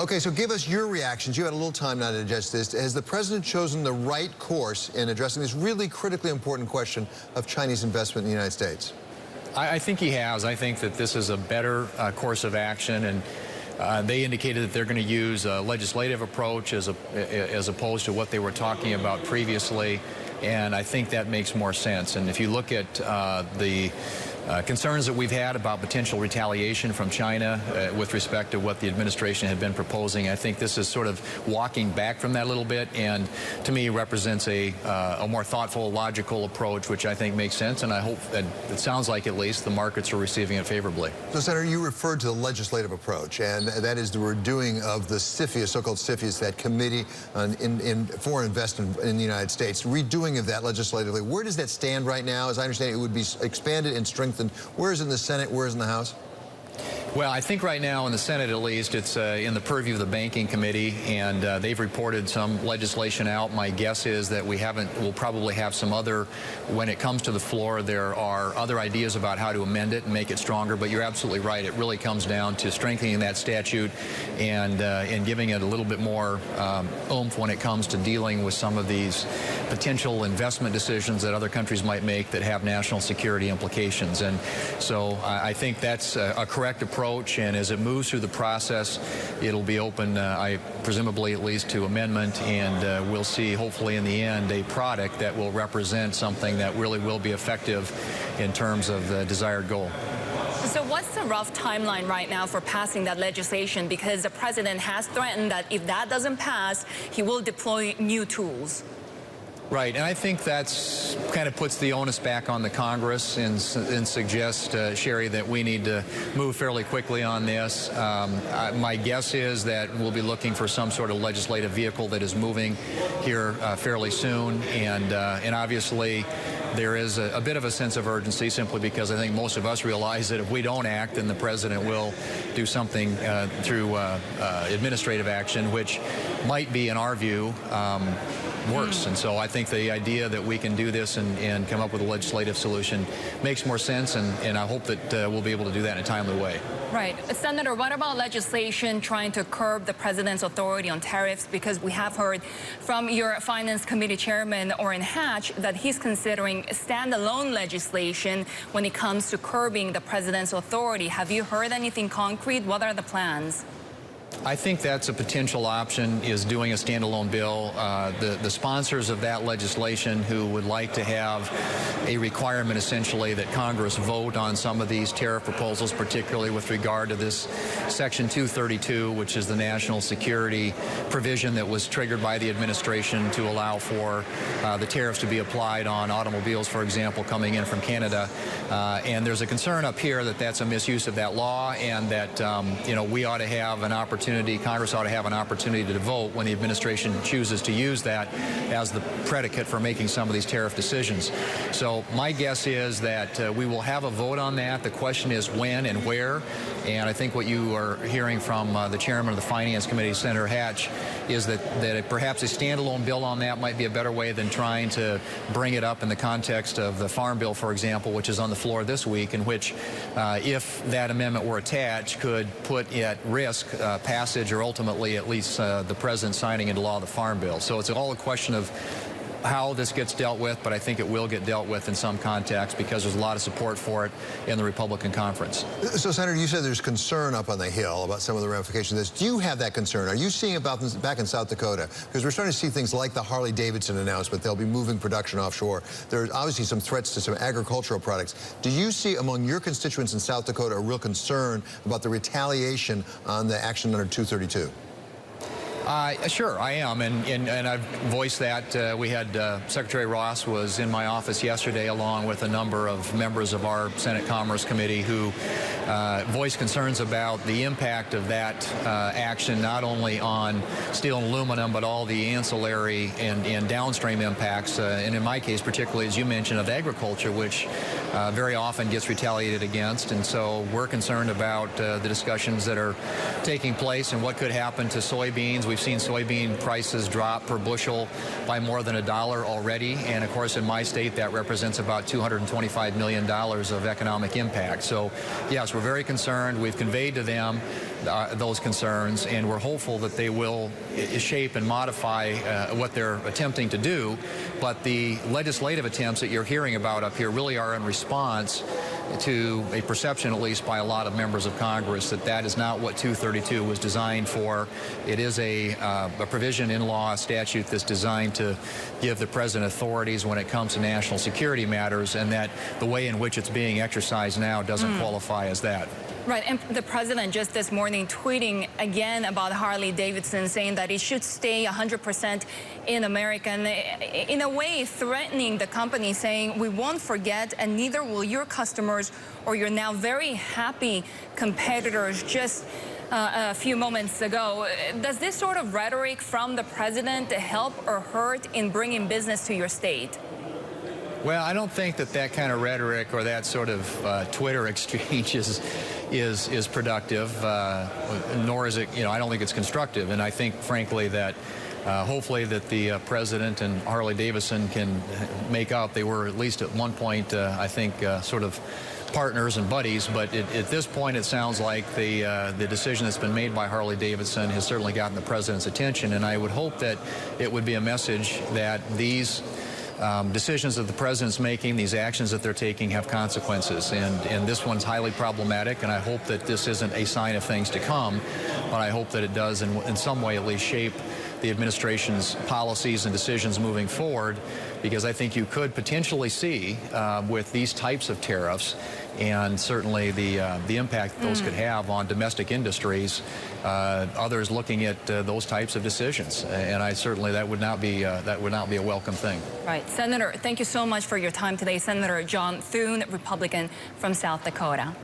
Okay, so give us your reactions. You had a little time now to digest this. Has the president chosen the right course in addressing this really critically important question of Chinese investment in the United States? I think he has. I think that this is a better course of action, and they indicated that they're going to use a legislative approach as opposed to what they were talking about previously, and I think that makes more sense. And if you look at the concerns that we've had about potential retaliation from China with respect to what the administration had been proposing, I think this is sort of walking back from that a little bit, and to me represents a more thoughtful, logical approach, which I think makes sense, and I hope that it sounds like at least the markets are receiving it favorably. So, Senator, you referred to the legislative approach, and that is the redoing of the CFIUS, so-called CFIUS, that Committee on Foreign Investment in the United States, redoing of that legislatively. Where does that stand right now? As I understand it, it would be expanded and strengthened. Where is it in the Senate? Where is it in the House? Well, I think right now in the Senate, at least, it's in the purview of the Banking Committee, and they've reported some legislation out. My guess is that we'll probably have some other, when it comes to the floor, there are other ideas about how to amend it and make it stronger, but you're absolutely right. It really comes down to strengthening that statute and giving it a little bit more oomph when it comes to dealing with some of these potential investment decisions that other countries might make that have national security implications. And so I think that's a correct approach. And as it moves through the process, it'll be open, presumably at least, to amendment, and we'll see, hopefully in the end, a product that will represent something that really will be effective in terms of the desired goal. So what's the rough timeline right now for passing that legislation? Because the president has threatened that if that doesn't pass, he will deploy new tools. Right, and I think that's kind of puts the onus back on the Congress and suggests, Sherry, that we need to move fairly quickly on this. My guess is that we'll be looking for some sort of legislative vehicle that is moving here fairly soon, and obviously there is a bit of a sense of urgency simply because I think most of us realize that if we don't act, then the president will do something through administrative action, which might be, in our view, worse. And so I think the idea that we can do this and come up with a legislative solution makes more sense, and I hope that we'll be able to do that in a timely way. Right. Senator, what about legislation trying to curb the president's authority on tariffs? Because we have heard from your Finance Committee Chairman, Orrin Hatch, that he's considering standalone legislation when it comes to curbing the president's authority. Have you heard anything concrete? What are the plans? I think that's a potential option, is doing a standalone bill. The sponsors of that legislation who would like to have a requirement essentially that Congress vote on some of these tariff proposals, particularly with regard to this Section 232, which is the national security provision that was triggered by the administration to allow for the tariffs to be applied on automobiles, for example, coming in from Canada. And there's a concern up here that that's a misuse of that law, and that we ought to have an opportunity, Congress ought to have an opportunity to vote when the administration chooses to use that as the predicate for making some of these tariff decisions. So my guess is that we will have a vote on that. The question is when and where. And I think what you are hearing from the chairman of the Finance Committee, Senator Hatch, is that perhaps a standalone bill on that might be a better way than trying to bring it up in the context of the Farm Bill, for example, which is on the floor this week, in which, if that amendment were attached, could put at risk passage or ultimately at least the president signing into law the Farm Bill. So it's all a question of how this gets dealt with, but I think it will get dealt with in some context because there's a lot of support for it in the Republican conference. So, Senator, you said there's concern up on the Hill about some of the ramifications of this. Do you have that concern? Are you seeing about this back in South Dakota? Because we're starting to see things like the Harley-Davidson announcement. They'll be moving production offshore. There's obviously some threats to some agricultural products. Do you see among your constituents in South Dakota a real concern about the retaliation on the action under 232? Sure, I am, and I've voiced that. We had Secretary Ross was in my office yesterday along with a number of members of our Senate Commerce Committee who voiced concerns about the impact of that action, not only on steel and aluminum, but all the ancillary and downstream impacts, and in my case particularly, as you mentioned, of agriculture, which very often gets retaliated against. And so we're concerned about the discussions that are taking place and what could happen to soybeans. We've We've seen soybean prices drop per bushel by more than $1 already. And of course, in my state, that represents about $225 million of economic impact. So yes, we're very concerned. We've conveyed to them those concerns, and we're hopeful that they will shape and modify what they're attempting to do. But the legislative attempts that you're hearing about up here really are in response to a perception, at least by a lot of members of Congress, that that is not what 232 was designed for. It is a provision in law, a statute that's designed to give the president authorities when it comes to national security matters, and that the way in which it's being exercised now doesn't qualify as that. Right, and the president just this morning tweeting again about Harley-Davidson, saying that it should stay 100% in America, and in a way threatening the company, saying we won't forget, and neither will your customers or your now very happy competitors. Just a few moments ago, does this sort of rhetoric from the president help or hurt in bringing business to your state? Well, I don't think that kind of rhetoric or that sort of Twitter exchange is productive, nor is it, I don't think it's constructive. And I think, frankly, that hopefully that the president and Harley-Davidson can make out they were at least at one point, I think, sort of partners and buddies. But at this point, it sounds like the decision that's been made by Harley-Davidson has certainly gotten the president's attention. And I would hope that it would be a message that these decisions that the president's making, these actions that they're taking, have consequences. And this one's highly problematic, and I hope that this isn't a sign of things to come, but I hope that it does in some way at least shape the administration's policies and decisions moving forward, because I think you could potentially see with these types of tariffs, and certainly the impact that those could have on domestic industries, others looking at those types of decisions, and that would not be a welcome thing. Right, Senator, thank you so much for your time today. Senator John Thune, Republican from South Dakota.